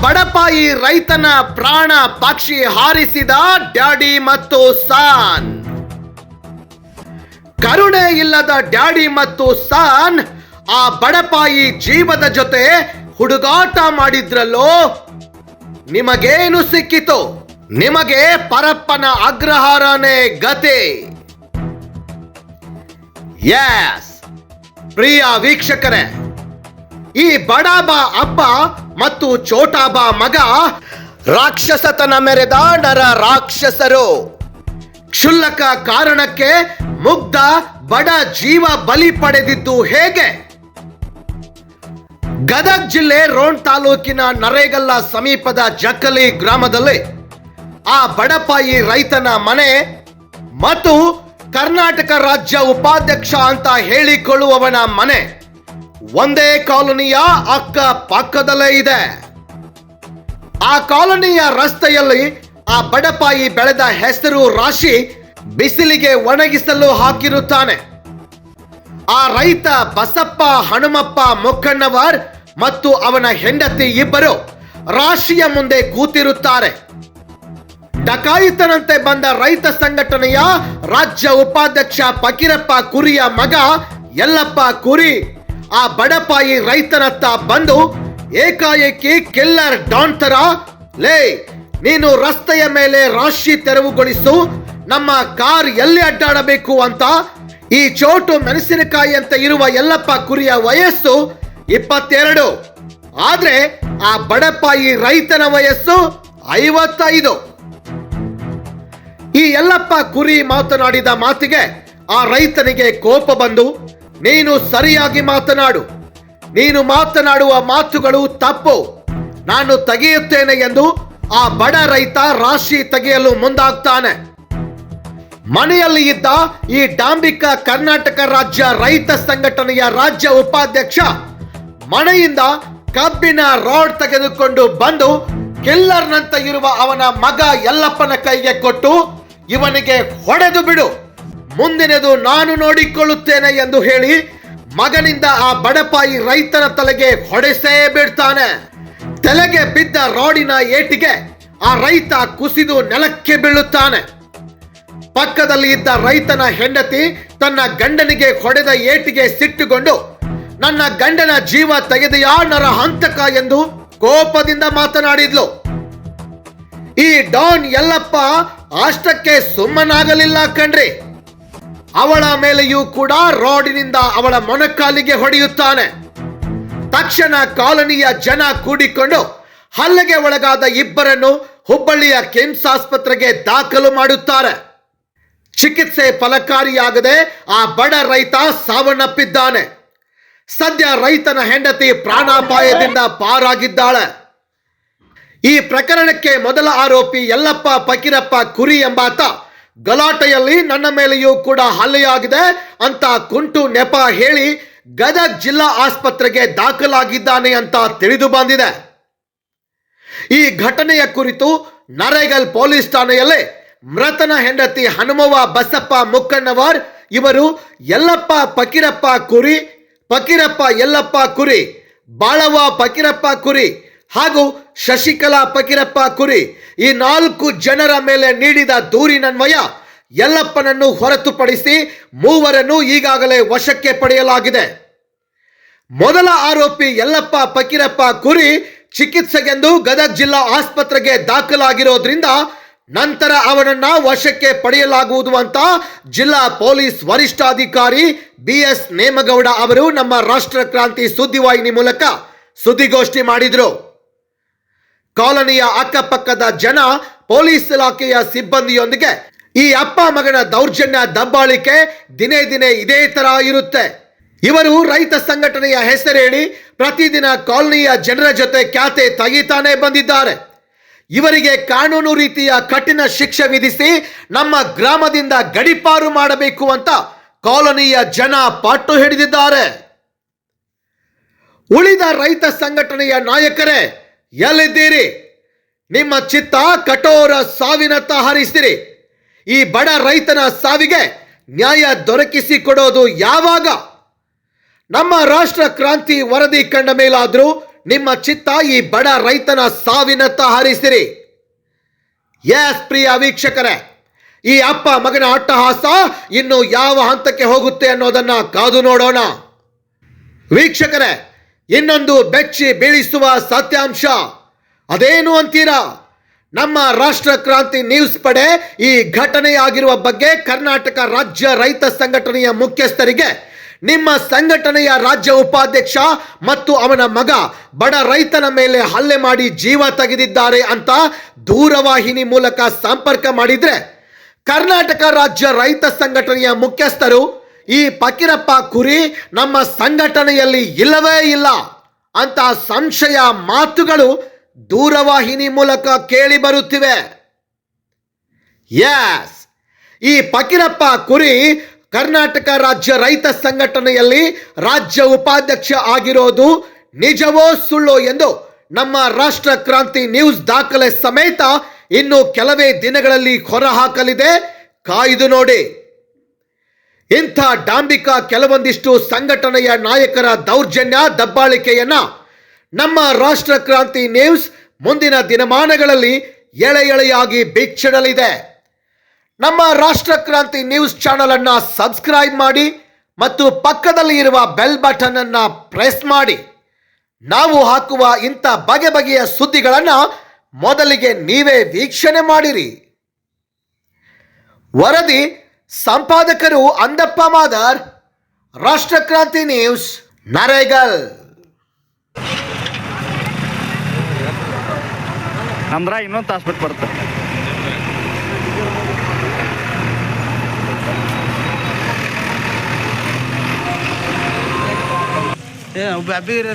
ಬಡಪಾಯಿ ರೈತನ ಪ್ರಾಣ ಪಕ್ಷಿ ಹಾರಿಸಿದ ಡ್ಯಾಡಿ ಮತ್ತು ಸನ್. ಕರುಣೆ ಇಲ್ಲದ ಡ್ಯಾಡಿ ಮತ್ತು ಸನ್ ಆ ಬಡಪಾಯಿ ಜೀವದ ಜೊತೆ ಹುಡುಗಾಟ ಮಾಡಿದ್ರಲ್ಲೋ. ನಿಮಗೇನು ಸಿಕ್ಕಿತು? ನಿಮಗೆ ಪರಪ್ಪನ ಅಗ್ರಹಾರನೇ ಗತಿ. ಎಸ್ ಪ್ರಿಯ ವೀಕ್ಷಕರೇ, ಈ ಬಡಾಬಾ ಅಪ್ಪ ಮತ್ತು ಚೋಟಾಬಾ ಮಗ ರಾಕ್ಷಸತನ ಮೆರೆದ ನರ ರಾಕ್ಷಸರು. ಕ್ಷುಲ್ಲಕ ಕಾರಣಕ್ಕೆ ಮುಗ್ಧ ಬಡ ಜೀವ ಬಲಿ ಪಡೆದಿದ್ದು ಹೇಗೆ? ಗದಗ ಜಿಲ್ಲೆ ರೋಣ ತಾಲೂಕಿನ ನರೇಗಲ್ಲ ಸಮೀಪದ ಜಕ್ಕಲಿ ಗ್ರಾಮದಲ್ಲಿ ಆ ಬಡಪಾಯಿ ರೈತನ ಮನೆ ಮತ್ತು ಕರ್ನಾಟಕ ರಾಜ್ಯ ಉಪಾಧ್ಯಕ್ಷ ಅಂತ ಹೇಳಿಕೊಳ್ಳುವವನ ಮನೆ ಒಂದೇ ಕಾಲೋನಿಯ ಅಕ್ಕ ಪಕ್ಕದಲ್ಲೇ ಇದೆ. ಆ ಕಾಲೋನಿಯ ರಸ್ತೆಯಲ್ಲಿ ಆ ಬಡಪಾಯಿ ಬೆಳೆದ ಹೆಸರು ರಾಶಿ ಬಿಸಿಲಿಗೆ ಒಣಗಿಸಲು ಹಾಕಿರುತ್ತಾನೆ. ಆ ರೈತ ಬಸಪ್ಪ ಹನುಮಪ್ಪ ಮುಕ್ಕಣ್ಣವರ್ ಮತ್ತು ಅವನ ಹೆಂಡತಿ ಇಬ್ಬರು ರಾಶಿಯ ಮುಂದೆ ಕೂತಿರುತ್ತಾರೆ. ಡಕಾಯಿತನಂತೆ ಬಂದ ರೈತ ಸಂಘಟನೆಯ ರಾಜ್ಯ ಉಪಾಧ್ಯಕ್ಷ ಫಕೀರಪ್ಪ ಕುರಿಯ ಮಗ ಯಲ್ಲಪ್ಪ ಕುರಿ ಆ ಬಡಪಾಯಿ ರೈತನತ್ತ ಬಂದು ಏಕಾಏಕಿ ಕಿಲ್ಲರ್ ಡಾನ್ ತರ, ಲೇ ನೀನು ರಸ್ತೆಯ ಮೇಲೆ ರಾಶಿ ತೆರವುಗೊಳಿಸು, ನಮ್ಮ ಕಾರ್ ಎಲ್ಲಿ ಅಡ್ಡಾಡಬೇಕು ಅಂತ. ಈ ಚೋಟು ಮೆಣಸಿನಕಾಯಿ ಅಂತ ಇರುವ ಯಲ್ಲಪ್ಪ ಕುರಿಯ ವಯಸ್ಸು 22, ಆದ್ರೆ ಆ ಬಡಪಾಯಿ ರೈತನ ವಯಸ್ಸು 55. ಈ ಯಲ್ಲಪ್ಪ ಕುರಿ ಮಾತನಾಡಿದ ಮಾತಿಗೆ ಆ ರೈತನಿಗೆ ಕೋಪ ಬಂದು, ನೀನು ಸರಿಯಾಗಿ ಮಾತನಾಡು, ನೀನು ಮಾತನಾಡುವ ಮಾತುಗಳು ತಪ್ಪು, ನಾನು ತೆಗೆಯುತ್ತೇನೆ ಎಂದು ಆ ಬಡ ರೈತ ರಾಶಿ ತೆಗೆಯಲು ಮುಂದಾಗ್ತಾನೆ. ಮನೆಯಲ್ಲಿ ಇದ್ದ ಈ ಡಾಂಬಿಕ ಕರ್ನಾಟಕ ರಾಜ್ಯ ರೈತ ಸಂಘಟನೆಯ ರಾಜ್ಯ ಉಪಾಧ್ಯಕ್ಷ ಮನೆಯಿಂದ ಕಬ್ಬಿನ ರಾಡ್ ತೆಗೆದುಕೊಂಡು ಬಂದು ಕಿಲ್ಲರ್ನಂತ ಇರುವ ಅವನ ಮಗ ಯಲ್ಲಪ್ಪನ ಕೈಗೆ ಕೊಟ್ಟು, ಇವನಿಗೆ ಹೊಡೆದು ಬಿಡು, ಮುಂದಿನದು ನಾನು ನೋಡಿಕೊಳ್ಳುತ್ತೇನೆ ಎಂದು ಹೇಳಿ ಮಗನಿಂದ ಆ ಬಡಪಾಯಿ ರೈತನ ತಲೆಗೆ ಹೊಡೆಸೇ ಬಿಡ್ತಾನೆ. ತಲೆಗೆ ಬಿದ್ದ ರಾಡಿನ ಏಟಿಗೆ ಆ ರೈತ ಕುಸಿದು ನೆಲಕ್ಕೆ ಬೀಳುತ್ತಾನೆ. ಪಕ್ಕದಲ್ಲಿ ಇದ್ದ ರೈತನ ಹೆಂಡತಿ ತನ್ನ ಗಂಡನಿಗೆ ಹೊಡೆದ ಏಟಿಗೆ ಸಿಟ್ಟುಕೊಂಡು, ನನ್ನ ಗಂಡನ ಜೀವ ತೆಗೆದೆಯಾ ನರ ಹಂತಕ ಎಂದು ಕೋಪದಿಂದ ಮಾತನಾಡಿದ್ಲು. ಈ ಡಾನ್ ಯಲ್ಲಪ್ಪ ಅಷ್ಟಕ್ಕೆ ಸುಮ್ಮನಾಗಲಿಲ್ಲ ಕಣ್ರಿ. ಅವಳ ಮೇಲೆಯೂ ಕೂಡ ರಾಡಿನಿಂದ ಅವಳ ಮೊಣಕಾಲಿಗೆ ಹೊಡೆಯುತ್ತಾನೆ. ತಕ್ಷಣ ಕಾಲೋನಿಯ ಜನ ಕೂಡಿಕೊಂಡು ಹಲ್ಲೆಗೆ ಒಳಗಾದ ಇಬ್ಬರನ್ನು ಹುಬ್ಬಳ್ಳಿಯ ಕಿಮ್ಸ್ ಆಸ್ಪತ್ರೆಗೆ ದಾಖಲು ಮಾಡುತ್ತಾರೆ. ಚಿಕಿತ್ಸೆ ಫಲಕಾರಿಯಾಗದೆ ಆ ಬಡ ರೈತ ಸಾವನ್ನಪ್ಪಿದ್ದಾನೆ. ಸದ್ಯ ರೈತನ ಹೆಂಡತಿ ಪ್ರಾಣಾಪಾಯದಿಂದ ಪಾರಾಗಿದ್ದಾಳೆ. ಈ ಪ್ರಕರಣಕ್ಕೆ ಮೊದಲ ಆರೋಪಿ ಯಲ್ಲಪ್ಪ ಫಕೀರಪ್ಪ ಕುರಿ ಎಂಬಾತ ಗಲಾಟೆಯಲ್ಲಿ ನನ್ನ ಮೇಲೆಯೂ ಕೂಡ ಹಲ್ಲೆಯಾಗಿದೆ ಅಂತ ಕುಂಟು ನೆಪ ಹೇಳಿ ಗದಗ ಜಿಲ್ಲಾ ಆಸ್ಪತ್ರೆಗೆ ದಾಖಲಾಗಿದ್ದಾನೆ ಅಂತ ತಿಳಿದು ಬಂದಿದೆ. ಈ ಘಟನೆಯ ಕುರಿತು ನರೇಗಲ್ ಪೊಲೀಸ್ ಠಾಣೆಯಲ್ಲಿ ಮೃತನ ಹೆಂಡತಿ ಹನುಮವ್ವ ಬಸಪ್ಪ ಮುಕ್ಕಣ್ಣವರ್ ಇವರು ಯಲ್ಲಪ್ಪ ಫಕೀರಪ್ಪ ಕುರಿ, ಫಕೀರಪ್ಪ ಯಲ್ಲಪ್ಪ ಕುರಿ, ಬಾಳವ್ವ ಫಕೀರಪ್ಪ ಕುರಿ ಹಾಗೂ ಶಶಿಕಲಾ ಫಕೀರಪ್ಪ ಕುರಿ ಈ 4 ಜನರ ಮೇಲೆ ನೀಡಿದ ದೂರಿನನ್ವಯ ಯಲ್ಲಪ್ಪನನ್ನು ಹೊರತುಪಡಿಸಿ ಮೂವರನ್ನು ಈಗಾಗಲೇ ವಶಕ್ಕೆ ಪಡೆಯಲಾಗಿದೆ. ಮೊದಲ ಆರೋಪಿ ಯಲ್ಲಪ್ಪ ಫಕೀರಪ್ಪ ಕುರಿ ಚಿಕಿತ್ಸೆಗೆಂದು ಗದಗ ಜಿಲ್ಲಾ ಆಸ್ಪತ್ರೆಗೆ ದಾಖಲಾಗಿರೋದ್ರಿಂದ ನಂತರ ಅವನನ್ನ ವಶಕ್ಕೆ ಪಡೆಯಲಾಗುವುದು ಅಂತ ಜಿಲ್ಲಾ ಪೊಲೀಸ್ ವರಿಷ್ಠಾಧಿಕಾರಿ BS ನೇಮಗೌಡ ಅವರು ನಮ್ಮ ರಾಷ್ಟ್ರ ಕ್ರಾಂತಿ ಸುದ್ದಿವಾಹಿನಿ ಮೂಲಕ ಸುದ್ದಿಗೋಷ್ಠಿ ಮಾಡಿದ್ರು. ಕಾಲೋನಿಯ ಅಕ್ಕಪಕ್ಕದ ಜನ ಪೊಲೀಸ್ ಇಲಾಖೆಯ ಸಿಬ್ಬಂದಿಯೊಂದಿಗೆ ಈ ಅಪ್ಪ ಮಗನ ದೌರ್ಜನ್ಯ ದಬ್ಬಾಳಿಕೆ ದಿನೇ ದಿನೇ ಇದೇ ತರ ಇರುತ್ತೆ. ಇವರು ರೈತ ಸಂಘಟನೆಯ ಹೆಸರೇಳಿ ಪ್ರತಿದಿನ ಕಾಲೋನಿಯ ಜನರ ಜೊತೆ ಖ್ಯಾತೆ ತೆಗಿತಾನೆ ಬಂದಿದ್ದಾರೆ. ಇವರಿಗೆ ಕಾನೂನು ರೀತಿಯ ಕಠಿಣ ಶಿಕ್ಷೆ ವಿಧಿಸಿ ನಮ್ಮ ಗ್ರಾಮದಿಂದ ಗಡೀಪಾರು ಮಾಡಬೇಕು ಅಂತ ಕಾಲೋನಿಯ ಜನ ಪಟ್ಟು ಹಿಡಿದಿದ್ದಾರೆ. ಉಳಿದ ರೈತ ಸಂಘಟನೆಯ ನಾಯಕರೇ ಎಲ್ಲಿದ್ದೀರಿ? ನಿಮ್ಮ ಚಿತ್ತ ಕಠೋರ ಸಾವಿನತ್ತ ಹರಿಸಿರಿ. ಈ ಬಡ ರೈತನ ಸಾವಿಗೆ ನ್ಯಾಯ ದೊರಕಿಸಿಕೊಡೋದು ಯಾವಾಗ? ನಮ್ಮ ರಾಷ್ಟ್ರ ಕ್ರಾಂತಿ ವರದಿ ಕಂಡ ಮೇಲಾದ್ರೂ ನಿಮ್ಮ ಚಿತ್ತ ಈ ಬಡ ರೈತನ ಸಾವಿನತ್ತ ಹಾರಿಸಿರಿ. ಎಸ್ ಪ್ರಿಯ ವೀಕ್ಷಕರೇ, ಈ ಅಪ್ಪ ಮಗನ ಅಟ್ಟಹಾಸ ಇನ್ನು ಯಾವ ಹಂತಕ್ಕೆ ಹೋಗುತ್ತೆ ಅನ್ನೋದನ್ನ ಕಾದು ನೋಡೋಣ. ವೀಕ್ಷಕರೇ, ಇನ್ನೊಂದು ಬೆಚ್ಚಿ ಬೀಳಿಸುವ ಸತ್ಯಾಂಶ ಅದೇನು ಅಂತೀರಾ? ನಮ್ಮ ರಾಷ್ಟ್ರ ಕ್ರಾಂತಿ ನ್ಯೂಸ್ ಪಡೆ ಈ ಘಟನೆಯಾಗಿರುವ ಬಗ್ಗೆ ಕರ್ನಾಟಕ ರಾಜ್ಯ ರೈತ ಸಂಘಟನೆಯ ಮುಖ್ಯಸ್ಥರಿಗೆ ನಿಮ್ಮ ಸಂಘಟನೆಯ ರಾಜ್ಯ ಉಪಾಧ್ಯಕ್ಷ ಮತ್ತು ಅವನ ಮಗ ಬಡ ರೈತನ ಮೇಲೆ ಹಲ್ಲೆ ಮಾಡಿ ಜೀವ ತೆಗೆದಿದ್ದಾರೆ ಅಂತ ದೂರವಾಹಿನಿ ಮೂಲಕ ಸಂಪರ್ಕ ಮಾಡಿದ್ರೆ ಕರ್ನಾಟಕ ರಾಜ್ಯ ರೈತ ಸಂಘಟನೆಯ ಮುಖ್ಯಸ್ಥರು ಈ ಫಕೀರಪ್ಪ ಕುರಿ ನಮ್ಮ ಸಂಘಟನೆಯಲ್ಲಿ ಇಲ್ಲವೇ ಇಲ್ಲ ಅಂತ ಸಂಶಯ ಮಾತುಗಳು ದೂರವಾಹಿನಿ ಮೂಲಕ ಕೇಳಿ ಬರುತ್ತಿವೆ. ಎಸ್, ಈ ಫಕೀರಪ್ಪ ಕುರಿ ಕರ್ನಾಟಕ ರಾಜ್ಯ ರೈತ ಸಂಘಟನೆಯಲ್ಲಿ ರಾಜ್ಯ ಉಪಾಧ್ಯಕ್ಷ ಆಗಿರೋದು ನಿಜವೋ ಸುಳ್ಳೋ ಎಂದು ನಮ್ಮ ರಾಷ್ಟ್ರ ಕ್ರಾಂತಿ ನ್ಯೂಸ್ ದಾಖಲೆ ಸಮೇತ ಇನ್ನು ಕೆಲವೇ ದಿನಗಳಲ್ಲಿ ಹೊರಹಾಕಲಿದೆ. ಕಾಯ್ದು ನೋಡಿ. ಇಂಥ ಡಾಂಬಿಕ ಕೆಲವೊಂದಿಷ್ಟು ಸಂಘಟನೆಯ ನಾಯಕರ ದೌರ್ಜನ್ಯ ದಬ್ಬಾಳಿಕೆಯನ್ನ ನಮ್ಮ ರಾಷ್ಟ್ರ ಕ್ರಾಂತಿ ನ್ಯೂಸ್ ಮುಂದಿನ ದಿನಮಾನಗಳಲ್ಲಿ ಎಳೆಯಾಗಿ ಬಿಚ್ಚಿಡಲಿದೆ. ನಮ್ಮ ರಾಷ್ಟ್ರ ಕ್ರಾಂತಿ ನ್ಯೂಸ್ ಚಾನಲ್ ಅನ್ನ ಸಬ್ಸ್ಕ್ರೈಬ್ ಮಾಡಿ ಮತ್ತು ಪಕ್ಕದಲ್ಲಿ ಇರುವ ಬೆಲ್ ಬಟನ್ ಅನ್ನ ಪ್ರೆಸ್ ಮಾಡಿ. ನಾವು ಹಾಕುವ ಇಂಥ ಬಗೆ ಬಗೆಯ ಸುದ್ದಿಗಳನ್ನ ಮೊದಲಿಗೆ ನೀವೇ ವೀಕ್ಷಣೆ ಮಾಡಿರಿ. ವರದಿ ಸಂಪಾದಕರು ಅಂದಪ್ಪ ಮಾದರ್, ರಾಷ್ಟ್ರ ಕ್ರಾಂತಿ ನ್ಯೂಸ್, ನರೇಗಲ್. ನಮ್ದ್ರ ಇನ್ನೊಂದು ತಾಸು ಬಿಟ್ಟು ಬರುತ್ತೆ. ಅಬ್ಬಿರಿ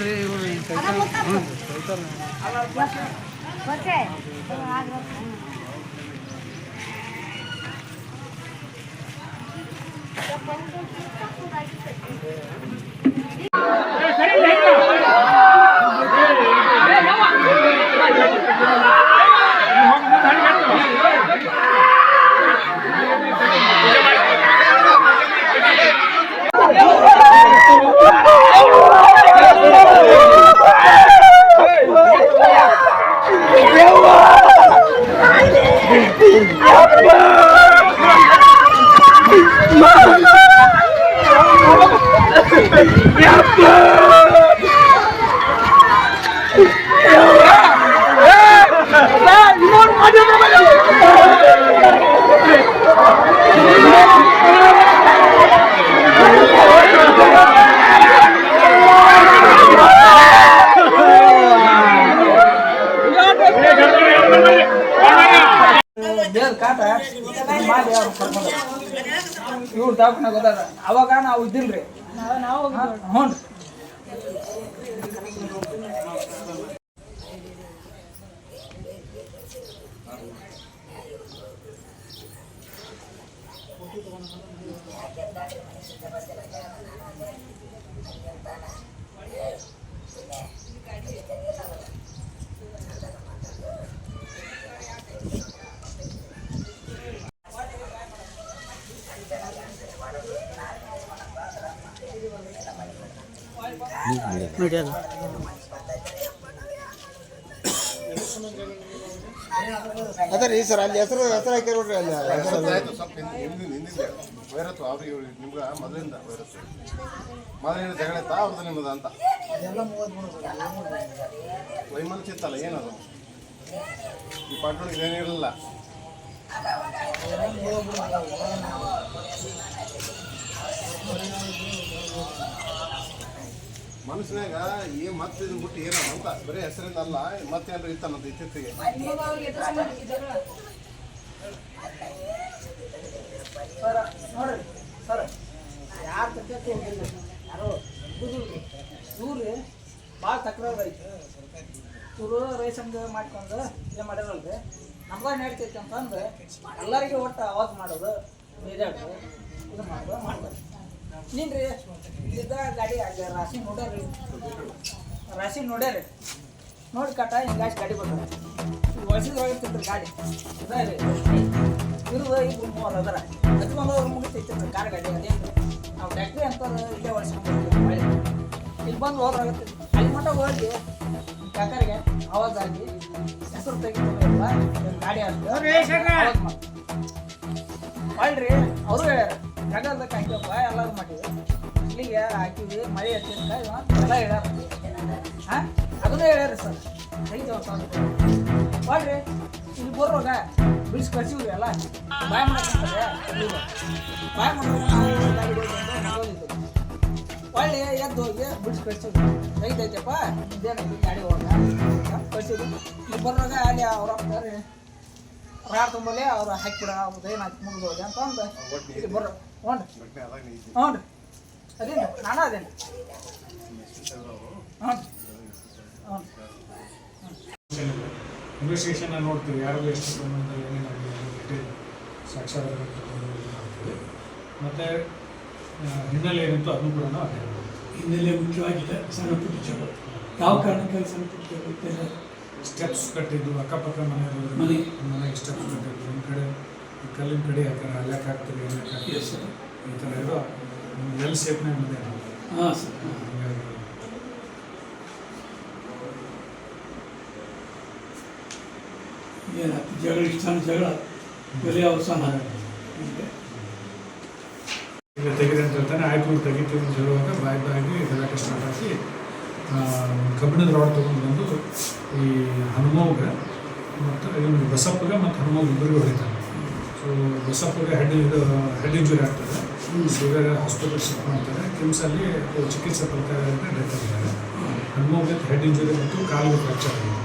ಇವ್ರು ದವಾಖಾನೆ ಗೊತ್ತಾದ ಅವಾಗ ನಾವು ಇದ್ದಿಲ್ರಿ. ಹ್ಞೂ ಅದರಿ ಸರ್, ಅಲ್ಲಿ ಹೆಸರು ಹಾಕಿ ನೋಡ್ರಿ. ಅಲ್ಲಿ ವೈರತ್ತು ಅವ್ರಿಗೆ ನಿಮ್ಗೆ ಮೊದಲಿಂದ ವೈರತ್ತು ಮೊದಲಿನ ಜಗಳ ಇತ್ತಾ ಅವ್ರದ್ದು ನಿಮ್ಮದು ಅಂತ ವೈಮನಸ್ಸಿತ್ತಲ್ಲ ಏನದು ಈ ಪಾಠಗಳಿಗೆ ಏನಿರಲಿಲ್ಲ. ಮನಸ್ಸಿನಾಗ ಈ ಮತ್ತೆ ಇದನ್ನ ಬಿಟ್ಟು ಏನೋ ಅಂತ ಬರೀ ಹೆಸರಿಂದ ಅಲ್ಲ, ಮತ್ತೇನಾರು ಇತ್ತನ್ನೋದು ಇತ್ತೀಚೆಗೆ. ಸರ ನೋಡ್ರಿ ಸರ್, ಯಾರು ತಕ್ಕಕ್ಕೆ ಹೋಗಿಲ್ಲ, ಯಾರೋ ಬುದುಳ್ರಿ ಇವ್ರಿ ಭಾಳ ತಕರಾರು ಐತಿ. ಇವರು ರೈತ ಸಂಘ ಮಾಡ್ಕೊಂಡು ಏನು ಮಾಡಿರಲ್ರಿ, ನಮ್ಗೆ ನಡೀತೈತಿ ಅಂತಂದು ಎಲ್ಲರಿಗೂ ಒಟ್ಟು ಆವಾಜ್ ಮಾಡೋದು, ಬೇಜಾಡ್ದು ಇದು ಮಾಡೋದು ಮಾಡ್ಬಾರ್ದು. ನೀನು ರೀ ಇದ್ದ ಗಾಡಿ ರಾಶಿ ನೋಡ್ಯಾರಿ, ರಾಶಿ ನೋಡ್ಯಾರಿ, ನೋಡಿ ಕಟ್ಟ ಹಿಂಗಾಸಿ ಗಾಡಿ ಬರ್ತಾರೆ. ಈಗ ವಯಸ್ಸಿದ್ರೊಳಗಿರ್ತಿದ್ರು ಗಾಡಿ ಇದಾರಿ ಇರೋದು ಇಬ್ಬರು ಮೂವರು ಅದರ ಹಚ್ಕೊಂಡವ್ರು ಮುಗಿತೈತಿ ಕಾರ್ ಗಾಡಿ. ಅದೇನು ನಾವು ಟ್ಯಾಕ್ಟ್ರಿ ಅಂತ ಇಲ್ಲೇ ಒಳ್ಸ್ಕೊಂಡು ಇಲ್ಲಿ ಬಂದು ಹೋದ್ರಾಗತ್ತೆ. ಅಲ್ಲಿ ಮಟ್ಟ ಹೋಗಿ ಕಾಕರಿಗೆ ಆವಾಜ್ ಆಗಿ ಹೆಸರು ತೆಗಿತಾರಲ್ಲ ಗಾಡಿ ಅಷ್ಟು ಮಾಡ್ರಿ ಅವರು ಹೇಳ್ಯಾರ ಜಗಲ್ದಕ್ಕೆ ಹಾಕಿವಪ್ಪ ಎಲ್ಲರೂ ಮಾಡಿವಿ ಇಲ್ಲಿಗೆ ಹಾಕಿವಿ ಮಳೆ ಹಚ್ಚಿದ್ಕ ಎಲ್ಲ ಹೇಳ್ಯಾರ ಹಾಂ ಅದನ್ನೇ ಹೇಳ್ಯಾರ ಸರ್ ತೆಗಿತೇವ ಸರ್ ಮಾಡ್ರಿ ಇಲ್ಲಿ ಬರುವಾಗ ಬಿಡಿಸಿ ಕಳ್ಸಿವ್ರಿ ಎಲ್ಲ ಬಾಯ್ ಮಾಡಕ್ಕಂತಾರೆ ಬಾಯ್ ಮಾಡೋದು ನಾವು ಗಾಡಿ ಒಳ್ಳೆ ಎದ್ದು ಹೋಗಿ ಬಿಡಿಸಿ ಕಳ್ಸಿವ್ರಿ ತೆಗಿತೈತಪ್ಪ ಇದೇನೈತಿ ಗಾಡಿ ಹೋಗ ಕಳ್ಸಿದ್ವಿ ಇಲ್ಲಿ ಬರುವಾಗ ಅಲ್ಲಿ ಅವ್ರ ಅಪ್ಪಾರಿ ಯಾರು ತುಂಬಲೇ ಅವ್ರು ಹಾಕಿಬಿಡ ಅವ್ರದ್ದು ಏನಾಯ್ತು ಮುಗಿದು ಹೋಗಿ ಅಂತಂದು ಇಲ್ಲಿ ಬರ್ರಿ ಹ್ಞೂ ರೀ ಅದೇನು ನಾನು ಅದೇನು ಹ್ಞೂ ಹ್ಞೂ ಇನ್ವೆಸ್ಟಿಗೇಷನ್ ನೋಡ್ತೀವಿ ಯಾರಿಗೂ ಎಷ್ಟು ಪ್ರಮಾಣದ ಏನೇನಾಗಿದೆ ಸಾಕ್ಷಾಧಾರ ಮಾಡ್ತೀವಿ ಮತ್ತು ಹಿನ್ನೆಲೆ ಏನಿತ್ತು ಅದನ್ನು ಕೂಡ ನಾವು ಅದೇ ಹಿನ್ನೆಲೆ ಮುಖ್ಯವಾಗಿದೆ ಸಣ್ಣ ಪುಟ್ಟ ಜಗಳ ಯಾವ ಕಾರಣಕ್ಕಾಗಿ ಸಣ್ಣ ಪುಟ್ಟ ಜಗಳ ಸ್ಟೆಪ್ಸ್ ಕಟ್ಟಿದ್ದು ಅಕ್ಕಪಕ್ಕ ಮನೆಗೆ ಸ್ಟೆಪ್ಸ್ ಕಟ್ಟಿದ್ದು ಒಂದು ಕಡೆ ಕಲ್ಲಿನ ಕಡೆ ಹಾಕ್ತಾರೆ ಅಲ್ಲಾಕೆ ಹಾಕ್ತಾರೆ ಎಲ್ಲಕ್ಕೆ ಹಾಕ್ತಾರೆ ಈ ಥರ ಇರೋ ಎಲ್ ಶೇಪ್ನಾಗ ಮನೆ ಹಾಂ ಸರ್ ಹಾಗಾಗಿ ಏನಾಯ್ತು ಜಗಳ ಇಷ್ಟ ಜಗಳ ಬೆಲೆ ಅವಸಾನ ಈಗ ತೆಗೆದೆ ಅಂತ ಹೇಳ್ತಾನೆ ಆಯ್ತು ತೆಗಿತೀವಿ ಅಂತ ಹೇಳುವಾಗ ಬಾಯಿ ಗಲಾಟೆ ಸ್ಟಾರ್ಟ್ ಆಗಿ ಕಬ್ಬಿಣದ ರಾಡ್ ತೊಗೊಂಡು ಬಂದು ಈ ಹನುಮವ್ಗೆ ಮತ್ತು ಇವನು ಬಸಪ್ಪಗೆ ಮತ್ತು ಹನುಮವ್ಗೆ ಇಬ್ಬರಿಗೂ ಹೊಡಿತಾನೆ. ಸೊ ಬಸಪ್ಪಗೆ ಹೆಡ್ ಇಂಜುರಿ ಆಗ್ತದೆ. ಸಿವಿಯರ್ ಹಾಸ್ಪಿಟಲ್ ಶಿಫ್ಟ್ ಮಾಡ್ತಾರೆ. ಕಿಮ್ಸಲ್ಲಿ ಚಿಕಿತ್ಸೆ ಪಡ್ತಾರೆ ಅಂತ ಡೆತ್ ಆಗಿದ್ದಾರೆ. ಹನುಮವ್ಗೆ ಹೆಡ್ ಇಂಜುರಿ ಮತ್ತು ಕಾಲಿಗೆ ಫ್ರ್ಯಾಕ್ಚರ್ ಆಗಿದೆ.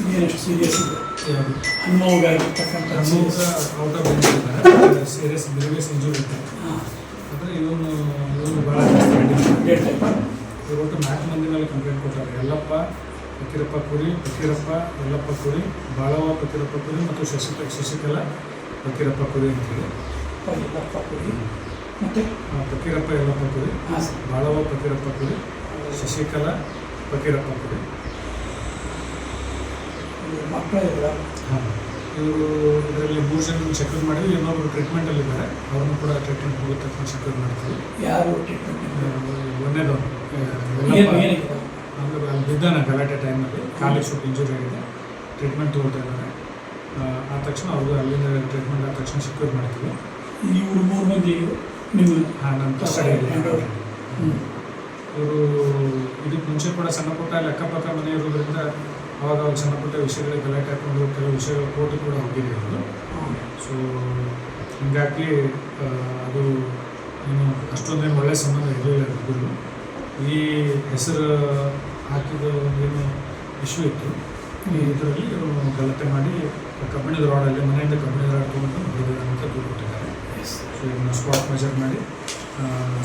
ಇನ್ನೇನಷ್ಟು ಸೀರಿಯಸ್ ಇದೆ ಹನುಮವ್ಗಾಗಿರ್ತಕ್ಕಂಥ ಹನುಮವ್ಗೆ ಔಟ್ ಆಫ್ ರೇಂಜ್ ಇದ್ದಾರೆ. ಸೀರಿಯಸ್ ಗ್ರೀವಿಯಸ್ ಇಂಜುರಿ ಇರ್ತಾರೆ. ಆದರೆ ಇವನು ಭಾಳ ಜಾಸ್ತಿ ಇವತ್ತು 4 ಮಂದಿ ಮೇಲೆ ಕಂಪ್ಲೇಂಟ್ ಕೊಟ್ಟಾರೆ. ಯಲ್ಲಪ್ಪ ಫಕೀರಪ್ಪ ಕುರಿ, ಫಕೀರಪ್ಪ ಯಲ್ಲಪ್ಪ ಕುರಿ, ಬಾಳವ್ವ ಫಕೀರಪ್ಪ ಕುರಿ ಮತ್ತು ಶಶಿಕಲಾ ಫಕೀರಪ್ಪ ಕುರಿ ಅಂತೇಳಿ. ಮತ್ತು ಫಕೀರಪ್ಪ ಯಲ್ಲಪ್ಪ ಕುರಿ, ಬಾಳವ್ವ ಫಕೀರಪ್ಪ ಕುರಿ, ಶಶಿಕಲಾ ಫಕೀರಪ್ಪ ಕುರಿ. ಮಕ್ಕಳು ಹಾಂ, ಇವರು ಇದರಲ್ಲಿ 3 ಜನ ಸೆಕ್ಯೂರ್ ಮಾಡಿದ್ವಿ. ಇನ್ನೊಬ್ಬರು ಟ್ರೀಟ್ಮೆಂಟಲ್ಲಿದ್ದಾರೆ. ಅವ್ರನ್ನೂ ಕೂಡ ಟ್ರೀಟ್ಮೆಂಟ್ ಮುಗಿದ ತಕ್ಷಣ ಸೆಕ್ಯೂರ್ ಮಾಡ್ತೀವಿ. ಯಾರು ಟ್ರೀಟ್ಮೆಂಟ್ ಒಂದೇದವನು ಅಂದರೆ ಅಲ್ಲಿ ಬಿದ್ದಾನೆ ಗಲಾಟೆ ಟೈಮಲ್ಲಿ, ಕಾಲಿಗೆ ಸ್ವಲ್ಪ ಇಂಜುರಿ ಆಗಿದೆ. ಟ್ರೀಟ್ಮೆಂಟ್ ತೊಗೊಳ್ತಾ ಇದ್ದಾರೆ. ಆದ ತಕ್ಷಣ ಅವ್ರಿಗೆ ಅಲ್ಲಿಂದ ಟ್ರೀಟ್ಮೆಂಟ್ ಆದ ತಕ್ಷಣ ಸೆಕ್ಯೂರ್ ಮಾಡ್ತೀವಿ. ಇವರು 3 ಮಂದಿ ನಿಮ್ಮ ಹಾಂ, ನಮ್ಮ ಕಸ್ಟಡಿಯಲ್ಲಿ. ಇವರು ಇದಕ್ಕೆ ಮುಂಚೆ ಕೂಡ ಸಣ್ಣ ಪುಟ್ಟ ಅಲ್ಲಿ ಅಕ್ಕಪಕ್ಕ ಮನೆ ಇರೋದ್ರಿಂದ ಅವಾಗ ಸಣ್ಣ ಪುಟ್ಟ ವಿಷಯಗಳಿಗೆ ಗಲಾಟೆ ಹಾಕೊಂಡು ಕೆಲವು ವಿಷಯಗಳು ಕೋರ್ಟಿಗೆ ಕೂಡ ಹೋಗಿದೆ ಇರೋದು. ಸೊ ಹೀಗಾಗಿ ಅದು ಏನು ಅಷ್ಟೊಂದೇನು ಒಳ್ಳೆಯ ಸಂಬಂಧ ಇರಲಿಲ್ಲ ಇಬ್ಬರು. ಈ ಹೆಸರು ಹಾಕಿದ ಏನು ಇಶ್ಯೂ ಇತ್ತು, ಈ ಇದರಲ್ಲಿ ಇವರು ಗಲಾಟೆ ಮಾಡಿ ಕಬ್ಬಿಣದ ರಾಡಲ್ಲಿ ಮನೆಯಿಂದ ಕಬ್ಬಿಣದ ರಾಡ್ ತೊಗೊಂಡು ಹೊಡೆದಿದ್ದಾರೆ ಅಂತ ದೂರು ಕೊಟ್ಟಿದ್ದಾರೆ. ಸೊ ಇದನ್ನು ಸ್ಪಾಟ್ ಮೆಜರ್ ಮಾಡಿ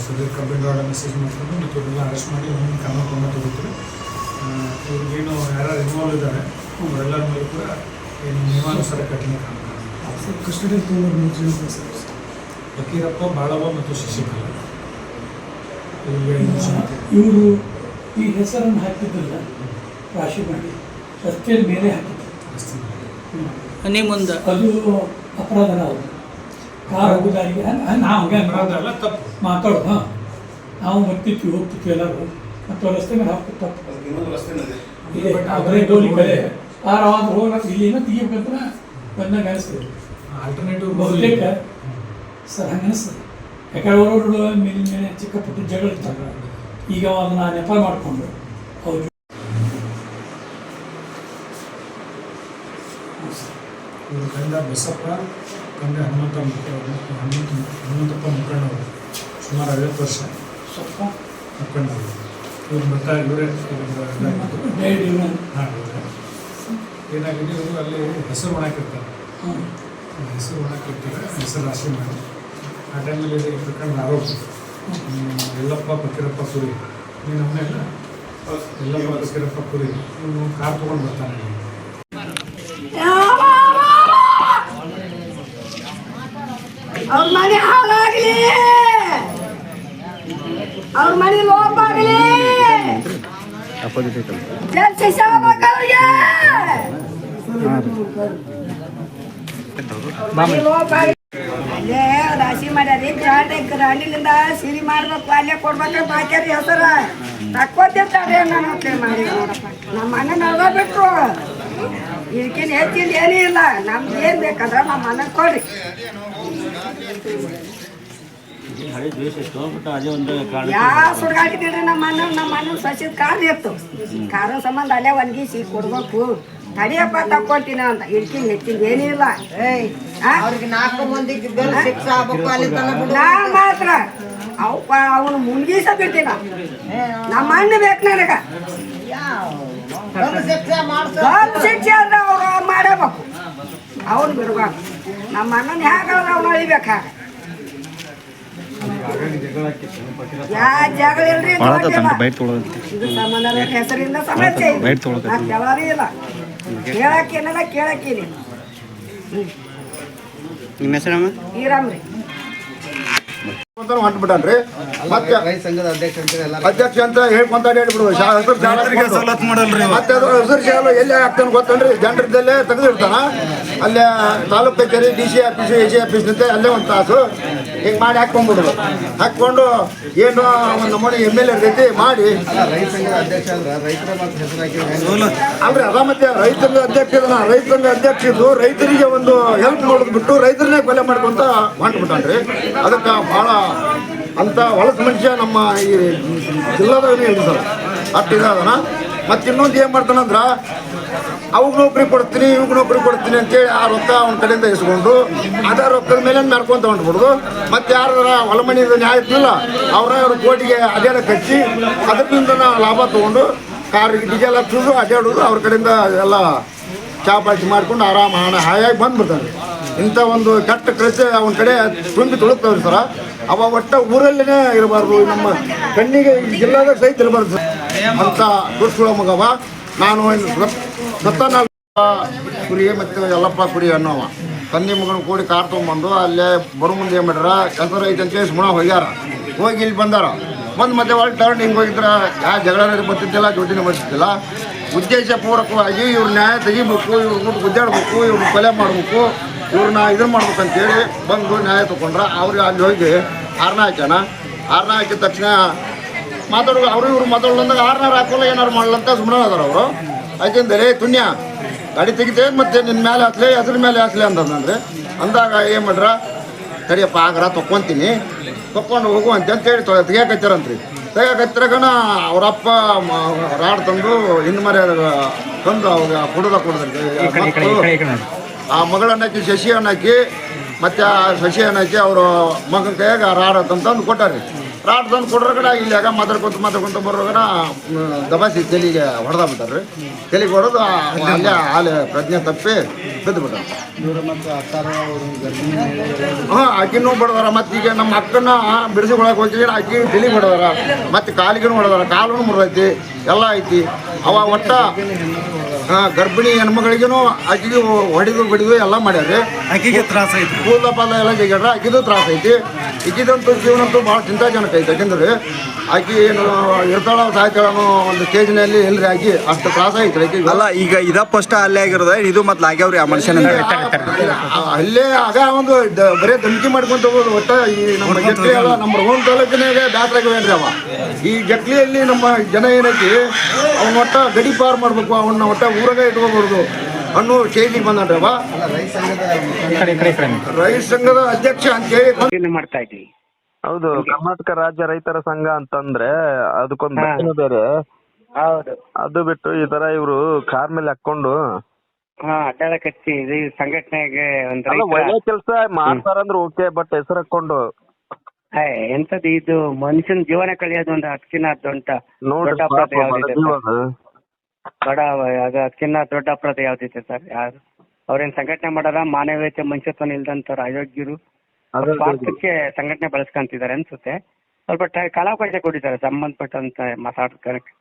ಸದ್ಯ ಕಬ್ಬಿಣ ರಾಡನ್ನು ಸೀಸ್ ಮಾಡಿಕೊಂಡು ಮತ್ತು ಇವರೆಲ್ಲ ಅರೆಸ್ಟ್ ಮಾಡಿ ಒಂದು ಕಾನೂನು ತಗೋತಾರೆ. ಇವ್ರಿಗೇನು ಯಾರು ಇನ್ವಾಲ್ವ್ ಇದ್ದಾರೆ ಅವರೆಲ್ಲರ ಮೇಲೆ ಕೂಡ ಏನು ನಿಯಮಾನುಸಾರ ಕಠಿಣ ಕಾನೂನು. ಕಸ್ಟಡಿಯಲ್ಲಿ ತೊಗೊಂಡು ಫಕೀರಪ್ಪ, ಬಾಳವ್ವ ಮತ್ತು ಶಶಿಕಲಾ ಇವರು ಈ ಹೆಸರನ್ನು ಹಾಕಿದ್ರಲ್ಲ ರಾಶಿ ಮಾಡಿ ರಸ್ತೆಯ ಮೇಲೆ ಹಾಕಿದ್ರು. ಮುಂದೆ ಅದು ಅಪರಾಧ ನಾವು ಕಾರ್ ಹೋಗೋದಾರಿಗೆ ನಾವು ಹಂಗೆ ಅಲ್ಲ, ತಪ್ಪು ಮಾತಾಡೋದು. ಹಾಂ, ನಾವು ಬರ್ತಿದ್ವಿ ಹೋಗ್ತಿದ್ವಿ ಎಲ್ಲರೂ ಮತ್ತು ರಸ್ತೆ ಮೇಲೆ ಹಾಕ್ತಿತ್ತು ತಪ್ಪು. ಇನ್ನೊಂದು ರಸ್ತೆ ಇದೆ ಅವರೇ ಗೋಲಿ ಕಡೆ ಕಾರ್ ಅವಾಗ ಹೋಗಿ ಇಲ್ಲಿನ ತೆಗಿಬೇಕಂತ ಬಂದಾಗ ಅನಿಸ್ತದೆ. ಆಲ್ಟರ್ನೇಟಿವ್ ಬಹುತೇಕ ಸರ್ ಹಂಗೆ ಅನಿಸ್ತದೆ. ಯಾಕಂದ್ರೆ ಅವರವರು ಮೇಲಿನ ಮೇಲೆ ಚಿಕ್ಕ ಪುಟ್ಟ ಜಗಳ ಇರ್ತಾರೆ. ಈಗ ಅದನ್ನು ನೆಪ ಮಾಡಿಕೊಂಡು ಅವ್ರು ಇವ್ರ ತಂಡ ಬಸಪ್ಪ, ತಂದೆ ಹನುಮಂತಪ್ಪ ಮುಖಂಡವರು, ಸುಮಾರು 50 ವರ್ಷ ಸ್ವಲ್ಪ ಮುಖಂಡವರು. ಇವ್ರು ಬರ್ತಾ ಇವರೇ ಹಾಂ, ಏನಾಗಿದೆ, ಇವರು ಅಲ್ಲಿ ಹೆಸರು ಒಣಾಕಿರ್ತಾರೆ. ಹೆಸರು ಒಣಾಕಿರ್ತಾರೆ, ಹೆಸರು ರಾಶಿ ಮಾಡಿ ಆ ಟೈಮಲ್ಲಿ ಈ ಪ್ರಕರಣದ ಆರೋಪ ಯಲ್ಲಪ್ಪ ಫಕೀರಪ್ಪ ಕುರಿ, ನೀನು ಅವನ್ನೆಲ್ಲ ಯಲ್ಲಪ್ಪ ಫಕೀರಪ್ಪ ಕುರಿ ಇವನು ಕಾರ್ ತೊಗೊಂಡು ಬರ್ತಾನೆ. ಅವ್ರ ಮನೆ ಹಾಳಾಗ್ಲಿ, ಅವ್ರ ಮನೆ ಲೋಪ ಆಗ್ಲಿ, ಶಿಕ್ಷೆ ಆಗ್ಬೇಕವ್ರಿಗೆ. ಅಲ್ಲೇ ರಾಶಿ ಮಾಡ್ಯಾರಿ, ಗ್ರಾಂಡಿಲಿಂದ ಸಿರಿ ಮಾಡ್ಬೇಕು, ಅಲ್ಲೇ ಕೊಡ್ಬೇಕಂತ ಹಾಕ್ಯಾರಿ ಹೆಸರ. ತಕ್ಕೋತಿರ್ತಾರೆ ನಾನು ಮಾಡಿ ನೋಡಪ್ಪ ನಮ್ಮ ಅಣ್ಣ ನಡ್ದ ಬಿಟ್ರು ಇದಕ್ಕಿಂತ ಹೆಚ್ಚಿಂದ ಏನೂ ಇಲ್ಲ ನಮ್ದು ಏನು ಬೇಕಂದ್ರೆ ನಮ್ಮ ಅಣ್ಣ ಕೊಡ್ರಿ ಯಾವ ಸುಡ್ಗಾಕಿದ್ರಿ ನಮ್ಮ ಅಣ್ಣ ಸಸಿದ ಕಾರ್ ಇತ್ತು ಕಾರಣ ಸಂಬಂಧ ಅಲ್ಲೇ ಒಣಗಿಸಿ ಕೊಡ್ಬೇಕು ತಡಿಯಪ್ಪ ತಕ್ಕೊಂತೀನಿ ಅಂತ ಇದಕ್ಕಿಂತ ಹೆಚ್ಚಿಂದ ಏನೂ ಇಲ್ಲ ನಾ ಮಾತ್ರ ಅವನು ಮುನ್ಗೀಸ ಬಿಡ್ತೀನ ನಮ್ಮ ಅಣ್ಣ ಬೇಕು ನನಗ ಶಿಕ್ಷೆ ಅಂದ್ರೆ ಅವ್ರು ಮಾಡಬೇಕು ಅವ್ನು ಬಿಡ್ಬೇಕು ನಮ್ಮ ಅಣ್ಣನ ಹೇಗಾದ್ರೆ ಅವ್ನು ಅಳಿಬೇಕಾಗ ಯಾ ಜಗಳ ಇಲ್ರಿ ಇದು ಸಂಬಂಧ ಹೆಸರಿಂದ ಸಮಸ್ಯೆ ಕೆಲವರೂ ಇಲ್ಲ ಕೇಳಕ್ಕೇನಲ್ಲ ಕೇಳಕ್ಕೇನಿ ನಿಮ್ಮ ಹೆಸರಮ್ಮ ಈರಾಮ್ರಿ ಹೊಂಟ್ಬಿಟ್ಟನ್ರಿ ಮತ್ತೆ ರೈತ ಸಂಘದ ಅಧ್ಯಕ್ಷ ಅಂತ ಹೇಳ್ಕೊಂತ ಹೇಳ್ಬಿಡುದು ಮತ್ತೆ ಅದು ಹೆಸರು ಶಾಲು ಎಲ್ಲಿ ಹಾಕ್ತಾನೆ ಗೊತ್ತನ್ರಿ ಜನರದಲ್ಲೇ ತೆಗೆದಿಡ್ತಾನ ಅಲ್ಲೇ ತಾಲೂಕ್ ಕಚೇರಿ DC ಆಫೀಸ್ AC ಆಫೀಸ್ ನಿಂತ ಅಲ್ಲೇ ಒಂದು ತಾಸು ಹಿಂಗೆ ಮಾಡಿ ಹಾಕ್ಕೊಂಡ್ಬಿಡುದು ಹಾಕ್ಕೊಂಡು ಏನು ಒಂದು ನಮೂನಿ MLA ಇರ್ತೈತಿ ಮಾಡಿ ರೈತ ಸಂಘದ ಅಧ್ಯಕ್ಷ ಅಂದ್ರೆ ರೈತರ ಮಾತ್ರ ಹೆಸರು ಹಾಕಿ ಅಲ್ರಿ ಅದ ಮತ್ತೆ ರೈತ ಸಂಘ ಅಧ್ಯಕ್ಷ ರೈತ ಸಂಘ ಅಧ್ಯಕ್ಷ ಇದ್ದು ರೈತರಿಗೆ ಒಂದು ಹೆಲ್ಪ್ ಮಾಡೋದು ಬಿಟ್ಟು ರೈತರನ್ನೇ ಕೊಲೆ ಮಾಡ್ಕೊಂತ ಹೊಂಟ್ಬಿಟ್ಟಾನ್ರಿ ಅದಕ್ಕೆ ಭಾಳ ಅಂತ ಹೊಲಸು ಮನುಷ್ಯ ನಮ್ಮ ಈ ಜಿಲ್ಲಾದಾಗನೇ ಇಲ್ಲ ಸರ್ ಅಷ್ಟಿದಾದನ ಮತ್ತು ಇನ್ನೊಂದು ಏನು ಮಾಡ್ತಾನಂದ್ರೆ ಅವಾಗ ನೌಕರಿ ಕೊಡ್ತೀನಿ ಇವಾಗ ನೌಕರಿ ಕೊಡ್ತೀನಿ ಅಂತೇಳಿ ಆ ರೊಕ್ಕ ಅವನ ಕಡೆಯಿಂದ ಇಸ್ಕೊಂಡು ಅದ ರೊಕ್ಕದ ಮೇಲೆ ನಡ್ಕೊಂತ ಹೊಂಟ್ಬಿಡ್ದು ಮತ್ತು ಯಾರ ಹೊಲ ಮನೆಯಿಂದ ನ್ಯಾಯ ಇರ್ತಿಲ್ಲ ಅವ್ರ ಕೋಟಿಗೆ ಅಡ್ಯಾಡಕ್ಕೆ ಹಚ್ಚಿ ಅದರಿಂದ ಲಾಭ ತೊಗೊಂಡು ಕಾರಿಗೆ ಡೀಸೆಲ್ ಹಚ್ಚೋದು ಅಡ್ಯಾಡೋದು ಅವ್ರ ಕಡೆಯಿಂದ ಎಲ್ಲ ಚಾಪಾಚಿ ಮಾಡ್ಕೊಂಡು ಆರಾಮ ಹಾಯಾಗಿ ಬಂದ್ಬಿಡ್ತಾನೆ ಇಂಥ ಒಂದು ಕೆಟ್ಟ ಕೃತ್ಯ ಅವನ ಕಡೆ ತುಂಬಿ ತುಳುಕ್ತಾವ್ರಿ ಸರ ಅವ ಒಟ್ಟ ಊರಲ್ಲೇ ಇರಬಾರ್ದು ನಮ್ಮ ಕಣ್ಣಿಗೆ ಈ ಜಿಲ್ಲಾದಾಗ ಸಹಿತ ಇರಬಾರ್ದು ಅಂತ ದುಷ್ಟುಳ ಮಗವ ನಾನು ಸತ್ತ ಕುರಿ ಮತ್ತು ಯಲ್ಲಪ್ಪ ಕುರಿ ಅನ್ನೋವ ತಂದೆ ಮಗನ ಕೂಡಿ ಕಾರ್ ತೊಗೊಂಬಂದು ಅಲ್ಲೇ ಬರೋ ಮುಂದೆ ಏನು ಮಾಡ್ಯಾರ ಹೆಸರು ಐತೆ ಅಂತ ಹೇಳಿ ಸುಮ್ಮನೆ ಹೋಗ್ಯಾರ ಹೋಗಿ ಇಲ್ಲಿ ಬಂದಾರ ಬಂದು ಮತ್ತೆ ಒಳ್ಳೆ ಟರ್ನ್ ಹಿಂಗೆ ಹೋಗಿದ್ರೆ ಯಾವ ಜಗಳ ಬರ್ತಿದ್ದಿಲ್ಲ ಜೊತೆನೇ ಬರ್ತಿದ್ದಿಲ್ಲ ಉದ್ದೇಶ ಪೂರ್ವಕವಾಗಿ ಇವ್ರ ನ್ಯಾಯ ತೆಗಿಬೇಕು ಇವ್ರ ಗುದ್ದಾಡ್ಬೇಕು ಇವ್ರನ್ನ ಕೊಲೆ ಮಾಡಬೇಕು ಇವ್ರನ್ನ ಇದನ್ನು ಮಾಡ್ಬೇಕಂತೇಳಿ ಬಂದು ನ್ಯಾಯ ತೊಗೊಂಡ್ರೆ ಅವ್ರಿಗೆ ಅಲ್ಲಿ ಹೋಗಿ ಹಾರನ ಹಾಕ್ಯಾನ ಹಾರನ ಹಾಕಿದ ತಕ್ಷಣ ಮಾತಾಡೋ ಅವರು ಇವ್ರು ಮಾತಾಡೋದಂದಾಗ ಹಾರನಾರು ಹಾಕೋಲ್ಲ ಏನಾರು ಮಾಡಲಂತ ಸುಮ್ಮನೆ ಅದಾರ ಅವರು ಯಾಕೆಂದರೆ ತುಣ್ಯ ಗಾಡಿ ತೆಗಿತೇವೆ ಮತ್ತೆ ನಿನ್ನ ಮೇಲೆ ಹಾಕ್ಲಿ ಹೆಸ್ರ ಮೇಲೆ ಹಾಕ್ಲಿ ಅಂತಂದ್ರೆ ಅಂದಾಗ ಏನು ಮಾಡ್ರ ಸರಿಯಪ್ಪ ಆಗ್ರ ತೊಕ್ಕೊಂತೀನಿ ತೊಕ್ಕೊಂಡು ಹೋಗುವಂತೆ ಅಂತೇಳಿ ತೆಗಿಯಾಕತ್ತಾರಂತ್ರಿ ತೆಗಿಯಾಕತ್ತಿರಾಗನ ಅವರಪ್ಪ ರಾಡ್ ತಂದು ಇನ್ನು ಮರೆ ತಂದು ಅವಾಗ ಕೊಡೋದ ಆ ಮಗಳನ್ನ ಹಾಕಿ ಶಶಿ ಹಾಕಿ ಮತ್ತು ಆ ಶಶಿ ಹಾಕಿ ಅವರು ಮಗನ ಕೈಯಾಗ ರಾಡ್ ತಂದು ಕೊಟ್ಟಾರಿ ರಾಡ್ ತಂದು ಕೊಡ್ರ ಕಡೆ ಇಲ್ಲಾಗ ಮಾತಾಡ್ಕೊಂತ ಬರೋಗನ ದಬಾಸಿ ತೆಲಿಗೆ ಹೊಡೆದ ಬಿಟ್ಟಾರ್ರಿ ತೆಲಿಗೆ ಹೊಡೆದು ಅಲ್ಲೇ ಹಾಲೆ ಪ್ರಜ್ಞೆ ತಪ್ಪಿ ಬಿದ್ದು ಬಿಟ್ಟಾರ ಹಾಂ ಆಕಿನೂ ಬಡದಾರ ಮತ್ತು ಈಗ ನಮ್ಮ ಅಕ್ಕನ ಬಿಡಿಸಿಕೊಳಕ್ಕೆ ಹೋಗಿ ಆಕಿ ತೆಲಿಗೆ ಹೊಡೆದಾರ ಮತ್ತು ಕಾಲಿಗೂ ಹೊಡೆದಾರ ಕಾಲೂ ಮುರಿದೈತಿ ಎಲ್ಲ ಐತಿ ಅವ ಒಟ್ಟ ಗರ್ಭಿಣಿ ಹೆಣ್ಮಗಳಿಗೂ ಆಕಿಗೆ ಹೊಡಿದು ಎಲ್ಲ ಮಾಡ್ಯಾರ ಆಕೆಗೆ ತ್ರಾಸ ಐತಿ ಕೂದಲ ಪಾಲ ಎಲ್ಲ ಜಗ್ಯಾಡ್ರ ಆಕಿದು ತ್ರಾಸ ಐತಿ ಈಗಿದಂತೂ ಜೀವನಂತೂ ಭಾಳ ಚಿಂತಾಜನಕ ಐತೆ ಯಾಕೆಂದ್ರೆ ಆಕಿ ಏನು ಇರ್ತಾಳ ಸಾಯ್ತಾಳ ಅನ್ನೋ ಒಂದು ಸ್ಟೇಜ್ನಲ್ಲಿ ಎಲ್ರಿ ಆಕಿ ಅಷ್ಟು ತ್ರಾಸ ಐತ್ರಿ ಆಕಿ ಅಲ್ಲ ಈಗ ಇದ ಫಸ್ಟ್ ಅಲ್ಲೇ ಆಗಿರೋದ ಇದು ಮೊದ್ಲು ಆಗ್ಯಾವ್ರಿ ಆ ಮನುಷ್ಯನ ಅಲ್ಲೇ ಆಗ ಒಂದು ಬರೇ ಧಮಕಿ ಮಾಡ್ಕೊಂತ ಹೋಗೋದು ಒಟ್ಟ ಈ ನಮ್ಮ ಜಕ್ಲಿ ಅಲ್ಲ ನಮ್ಮ ರೋಹನ್ ತಾಲೂಕಿನಾಗ ಬ್ಯಾಸ್ರಾಗವೇನ್ರಿ ಅವ ಈ ಜಕ್ಲಿಯಲ್ಲಿ ನಮ್ಮ ಜನ ಏನೈತಿ ಅವನ್ನ ಒಟ್ಟ ಗಡಿ ಪಾರ್ ಮಾಡ್ಬೇಕು ಅವನ್ನ ಒಟ್ಟ ಊರಾಗ ಇಟ್ಕೋಬಾರ್ದು ಅನ್ನೋ ಸ್ಟೇಜಿಗೆ ಬಂದನ್ರಿ ಅವ ರೈತ ಸಂಘದ ಅಧ್ಯಕ್ಷ ಅಂತೇಳಿ ಮಾಡ್ತಾ ಇದ್ವಿ. ಹೌದು, ಕರ್ನಾಟಕ ರಾಜ್ಯ ರೈತರ ಸಂಘ ಅಂತಂದ್ರೆ ಅದಕ್ಕೊಂದು ಬಟ್ಟೆನೂ ಬೇರೆ. ಹೌದು, ಅದು ಬಿಟ್ಟು ಈ ತರ ಇವ್ರು ಕಾರ್ ಮೇಲೆ ಹಾಕೊಂಡು ಅಡ್ಡಾಡಕತ್ತಿ ಇದು ಸಂಘಟನೆಗೆ ಒಳ್ಳೆ ಕೆಲಸ ಮಾಡ್ತಾರಂದ್ರೆ ಓಕೆ, ಬಟ್ ಹೆಸರು ಹಾಕೊಂಡು ಎಂತದ್ದು ಇದು ಮನುಷ್ಯನ ಜೀವನ ಕಳೆಯೋದು ಒಂದು ಅದಕ್ಕಿನ್ನ ದೊಡ್ಡ ಅಪರಾಧ ಯಾವ್ದಿದೆ ಅದಕ್ಕಿನ್ನ ದೊಡ್ಡ ಅಪರಾಧ ಯಾವ್ದಿದೆ ಸರ್? ಯಾರು ಅವ್ರೇನ್ ಸಂಘಟನೆ ಮಾಡಾರ? ಮಾನವೀಯತೆ ಮನುಷ್ಯತ್ವ ಇಲ್ದಂತವ್ರು ಅಯೋಗ್ಯರು ಸ್ವಾರ್ಥಕ್ಕೆ ಸಂಘಟನೆ ಬಳಸ್ಕೊಂತಿದ್ದಾರೆ ಅನ್ಸುತ್ತೆ. ಸ್ವಲ್ಪ ಕಾಲಾವಕಾಶ ಕೊಟ್ಟಿದ್ದಾರೆ ಸಂಬಂಧಪಟ್ಟಂತ ಮಾತಾಡ್ಕೊಳಕ್ಕೆ.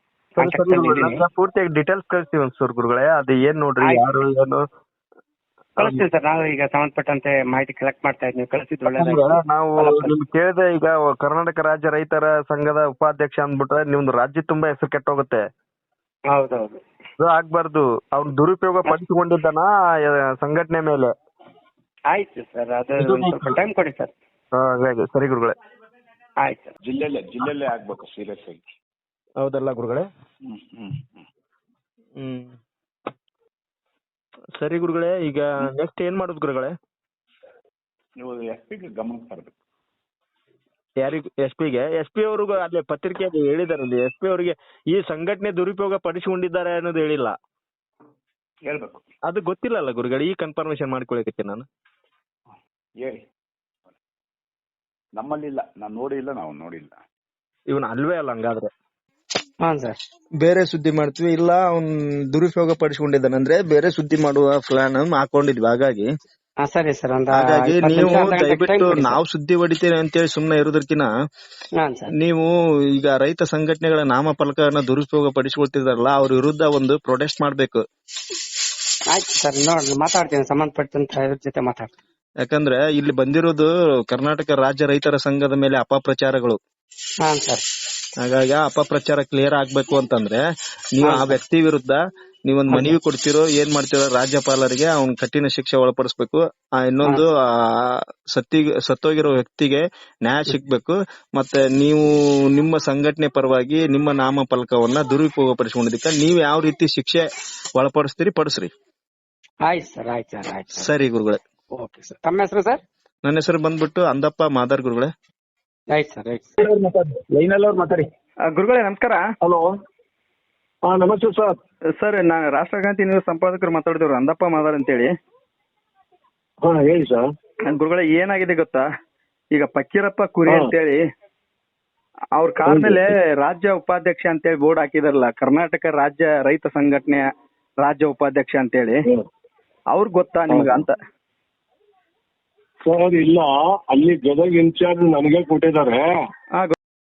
ಪೂರ್ತಿಯಾಗಿ ಡೀಟೇಲ್ಸ್ ಕಳಿಸ್ತೀವಿ ಒಂದ್ಸೂರು ಗುರುಗಳೇ. ಅದು ಏನ್ ನೋಡ್ರಿ, ಯಾರು ಏನು ಕಳಿಸ್ತೀವಿ ಸರ್. ನಾವು ಈಗ ಸಂಬಂಧಪಟ್ಟಂತೆ ಮಾಹಿತಿ ಕಲೆಕ್ಟ್ ಮಾಡ್ತಾ ಇದ್ವಿ, ಕಳಿಸಿದ್ ನಾವು ನಿಮ್ಗೆ ಕೇಳಿದೆ. ಈಗ ಕರ್ನಾಟಕ ರಾಜ್ಯ ರೈತರ ಸಂಘದ ಉಪಾಧ್ಯಕ್ಷ ಅಂದ್ಬಿಟ್ರೆ ನಿಮ್ದು ರಾಜ್ಯ ತುಂಬಾ ಹೆಸರು ಕೆಟ್ಟೋಗುತ್ತೆ. ಹೌದೌದು, ಅದು ಆಗ್ಬಾರ್ದು. ಅವ್ನು ದುರುಪಯೋಗ ಪಡಿಸಿಕೊಂಡಿದ್ದಾನ ಸಂಘಟನೆ ಮೇಲೆ. ಆಯ್ತು ಸರ್, ಅದು ಸ್ವಲ್ಪ ಟೈಮ್ ಕೊಡಿ ಸರ್. ಹಾಗಾಗಿ ಸರಿ ಗುರುಗಳೇ, ಆಯ್ತು. ಜಿಲ್ಲೆಲ್ಲೇ ಆಗ್ಬೇಕು ಸೀರಿಯಸ್ ಆಗಿ. ಹೌದಲ್ಲ ಗುರುಗಳೇ? ಸರಿ ಗುರುಗಳೇ, ಈಗ ನೆಕ್ಸ್ಟ್ ಏನ್ ಮಾಡೋದು ಗುರುಗಳೇ? ನೀವು ಎಸ್.ಪಿ.ಗೆ ಗಮನಕ್ಕೆ ತರಬೇಕು. ಯಾರಿಗೂ? ಎಸ್ ಪಿ ಅವ್ರಿಗೂ ಅಲ್ಲೇ ಪತ್ರಿಕೆಯಲ್ಲಿ ಹೇಳಿದಾರಲ್ಲಿ, ಎಸ್ ಪಿ ಅವರಿಗೆ ಈ ಸಂಘಟನೆ ದುರುಪಯೋಗ ಪಡಿಸಿಕೊಂಡಿದ್ದಾರೆ ಅನ್ನೋದು ಹೇಳಿಲ್ಲ. ಹೇಳ್ಬೇಕು. ಅದು ಗೊತ್ತಿಲ್ಲಲ್ಲ ಗುರುಗಳೇ, ಈ ಕನ್ಫರ್ಮೇಶನ್ ಮಾಡ್ಕೊಳಕತ್ತೆ ನಾನು. ಹೇಳಿ. ನಮ್ಮಲ್ಲಿಲ್ಲ, ನಾನು ನೋಡಿಲ್ಲ, ನಾವು ನೋಡಿಲ್ಲ. ಇವನ್ ಅಲ್ವೇ ಅಲ್ಲ ಹಂಗಾದ್ರೆ. ಹಾಂ ಸರ್. ಬೇರೆ ಸುದ್ದಿ ಮಾಡ್ತೀವಿ, ಇಲ್ಲ ಅವ್ನ್ ದುರುಪಯೋಗ ಪಡಿಸಿಕೊಂಡಿದ್ದಾನೆ ಅಂದ್ರೆ ಬೇರೆ ಸುದ್ದಿ ಮಾಡುವ ಪ್ಲಾನ್ ಹಾಕೊಂಡಿದ್ವಿ. ಹಾಗಾಗಿ ಸರಿ ಸರ್. ಹಾಗಾಗಿ ನೀವು ದಯವಿಟ್ಟು ನಾವು ಸುದ್ದಿ ಹೊಡಿತೀವಿ ಅಂತೇಳಿ ಸುಮ್ನೆ ಇರೋದಕ್ಕಿಂತ ನೀವು ಈಗ ರೈತ ಸಂಘಟನೆಗಳ ನಾಮಫಲಕಗಳನ್ನ ದುರುಪಯೋಗ ಪಡಿಸಿಕೊಳ್ತಿದಾರಲ್ಲ, ಅವ್ರ ವಿರುದ್ಧ ಒಂದು ಪ್ರೊಟೆಸ್ಟ್ ಮಾಡ್ಬೇಕು. ಆಯ್ತು ಸರ್, ನೋಡಿ ಮಾತಾಡ್ತೀನಿ, ಸಂಬಂಧಪಟ್ಟಂತ ಇದ್ರ ಜೊತೆ ಮಾತಾಡ್ತೀನಿ. ಯಾಕಂದ್ರೆ ಇಲ್ಲಿ ಬಂದಿರೋದು ಕರ್ನಾಟಕ ರಾಜ್ಯ ರೈತರ ಸಂಘದ ಮೇಲೆ ಅಪಪ್ರಚಾರಗಳು. ಹಾಂ ಸರ್. ಹಾಗಾಗಿ ಆ ಅಪಪ್ರಚಾರ ಕ್ಲಿಯರ್ ಆಗ್ಬೇಕು ಅಂತಂದ್ರೆ ನೀವು ಆ ವ್ಯಕ್ತಿ ವಿರುದ್ಧ ನೀವೊಂದ್ ಮನವಿ ಕೊಡ್ತಿರೋ ಏನ್ ಮಾಡ್ತಿರೋ ರಾಜ್ಯಪಾಲರಿಗೆ ಅವ್ನ್ ಕಠಿಣ ಶಿಕ್ಷೆ ಒಳಪಡಿಸ್ಬೇಕು. ಇನ್ನೊಂದು ಸತ್ತೋಗಿರೋ ವ್ಯಕ್ತಿಗೆ ನ್ಯಾಯ ಸಿಗ್ಬೇಕು. ಮತ್ತೆ ನೀವು ನಿಮ್ಮ ಸಂಘಟನೆ ಪರವಾಗಿ ನಿಮ್ಮ ನಾಮಫಲಕವನ್ನ ದುರುಪಯೋಗ ಪಡಿಸಿಕೊಂಡಿದ್ದಕ್ಕೆ ನೀವು ಯಾವ ರೀತಿ ಶಿಕ್ಷೆ ಒಳಪಡಿಸ್ತೀರಿ ಪಡಿಸ್ರಿ. ಆಯ್ತು ಸರ್, ಆಯ್ತು ಸರ್, ಆಯ್ತು. ಸರಿ ಗುರುಗಳೇ. Okay sir. ತಮ್ಮ ಹೆಸರು ಸರ್? ನನ್ನ ಹೆಸರು ಬಂದ್ಬಿಟ್ಟು ಅಂದಪ್ಪ ಮಾದಾರ್ ಗುರುಗಳೇ. ಆಯ್ತು ಸರ್, ಆಯ್ತು. ಲೈನಲ್ಲವ್ರು ಮಾತಾಡಿ. ಗುರುಗಳೇ ನಮಸ್ಕಾರ. ಹಲೋ. ನಮಸ್ತೆ ಸರ್. ಸರ್, ನಾನು ರಾಷ್ಟ್ರಗಾಂಧಿ ನ್ಯೂಸ್ ಸಂಪಾದಕರು ಮಾತಾಡಿದವ್ರು, ಅಂದಪ್ಪ ಮಾದಾರ್ ಅಂತೇಳಿ. ಹೇಳಿ ಸರ್. ಗುರುಗಳೇ, ಏನಾಗಿದೆ ಗೊತ್ತಾ, ಈಗ ಫಕೀರಪ್ಪ ಕುರಿ ಅಂತೇಳಿ ಅವ್ರ ಕಾರ್ ಮೇಲೆ ರಾಜ್ಯ ಉಪಾಧ್ಯಕ್ಷ ಅಂತೇಳಿ ಬೋರ್ಡ್ ಹಾಕಿದಾರಲ್ಲ, ಕರ್ನಾಟಕ ರಾಜ್ಯ ರೈತ ಸಂಘಟನೆಯ ರಾಜ್ಯ ಉಪಾಧ್ಯಕ್ಷ ಅಂತೇಳಿ. ಅವ್ರಿಗೆ ಗೊತ್ತಾ ನಿಮ್ಗ ಅಂತ? ಸರ್ ಇಲ್ಲ, ಅಲ್ಲಿ ಗದಗ ಇನ್ಚಾರ್ಜ್ ನನಗೆ ಕೊಟ್ಟಿದ್ದಾರೆ.